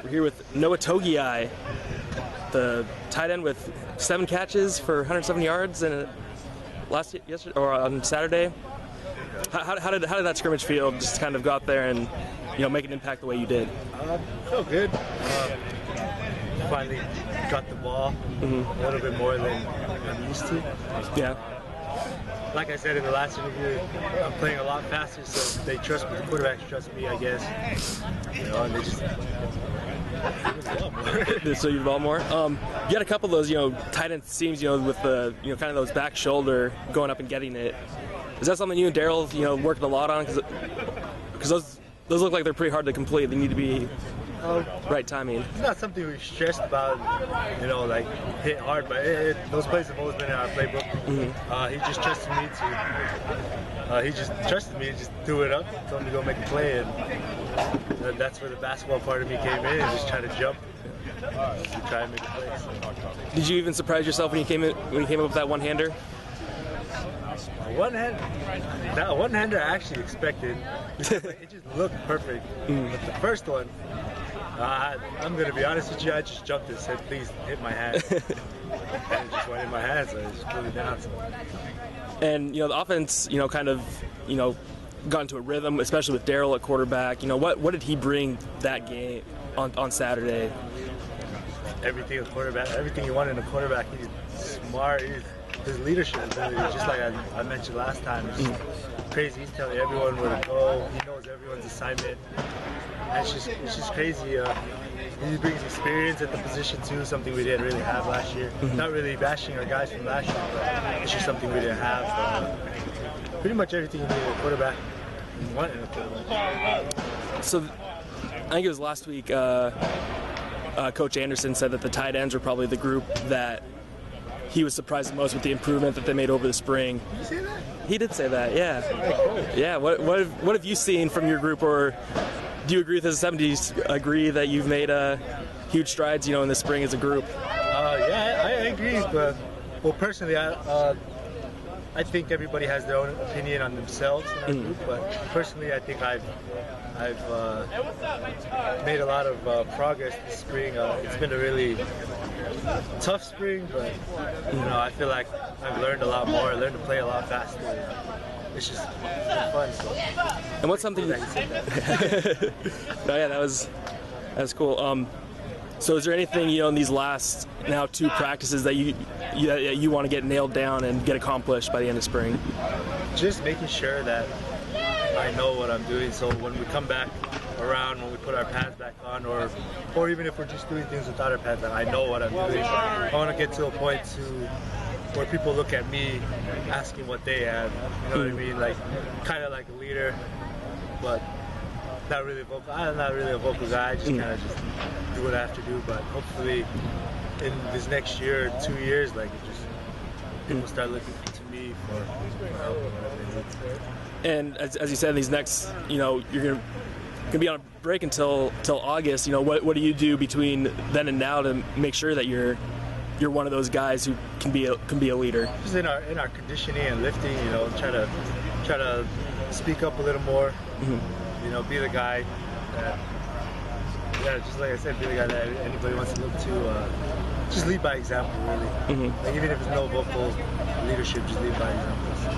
We're here with Noah Togiai, the tight end with 7 catches for 107 yards and yesterday or on Saturday. How did that scrimmage feel? Just kind of got there and make an impact the way you did. Felt good. Finally got the ball a little bit more than I'm used to. Yeah. Like I said in the last interview, I'm playing a lot faster, so they trust me. The quarterbacks trust me, I guess. And they just So you ball more. You had a couple of those, tight end seams, with the, kind of those back shoulder going up and getting it. Is that something you and Daryl, worked a lot on? Because those look like they're pretty hard to complete. They need to be right timing. It's not something we stressed about, like hit hard, but those plays have always been in our playbook. He just trusted me to just do it up, told me to go make a play, and that's where the basketball part of me came in, and just try to jump to try and make a play. So. Did you even surprise yourself when you came up with that one-hander? That one-hander I actually expected. It just looked perfect. But the first one, I'm going to be honest with you, I just jumped and said, please hit my hand. And it just went in my hand, so I just put it down. So. And, the offense, kind of, got into a rhythm, especially with Daryl at quarterback. What did he bring that game on Saturday? Everything you want in a quarterback. He's smart. His leadership ability, just like I mentioned last time, is crazy. He's telling everyone where to go. He knows everyone's assignment. And it's just crazy. He brings experience at the position too, something we didn't really have last year. Not really bashing our guys from last year, but it's just something we didn't have. Pretty much everything you need in a quarterback, you want in a quarterback. So, I think it was last week. Coach Anderson said that the tight ends were probably the group that he was surprised the most with the improvement that they made over the spring. Did you say that? He did say that, yeah. Yeah, what have you seen from your group, or do you agree with his 70s? Agree that you've made huge strides, in the spring as a group? Yeah, I agree, but personally, I think everybody has their own opinion on themselves in our group, but personally, I think I've made a lot of progress this spring. It's been a really tough spring, but I feel like I've learned a lot more. I learned to play a lot faster. It's been fun. So. And what's something? No, yeah, that was cool. So, is there anything in these last now 2 practices that you want to get nailed down and get accomplished by the end of spring? Just making sure that I know what I'm doing, so when we come back around, when we put our pads back on, or even if we're just doing things without our pads on, I know what I'm doing. I want to get to a point where people look at me asking what they have, you know what I mean? Like, kind of like a leader, but not really vocal. I'm not really a vocal guy. I just kind of just do what I have to do. But hopefully, in this next year or 2 years, people start looking to me for help. And as you said, these next, you're gonna be on a break until August. What do you do between then and now to make sure that you're one of those guys who can be a leader? Just in our conditioning and lifting, try to speak up a little more. Be the guy that, just like I said, be the guy that anybody wants to look to. Just lead by example, really. Like, even if it's no vocal leadership, just lead by example.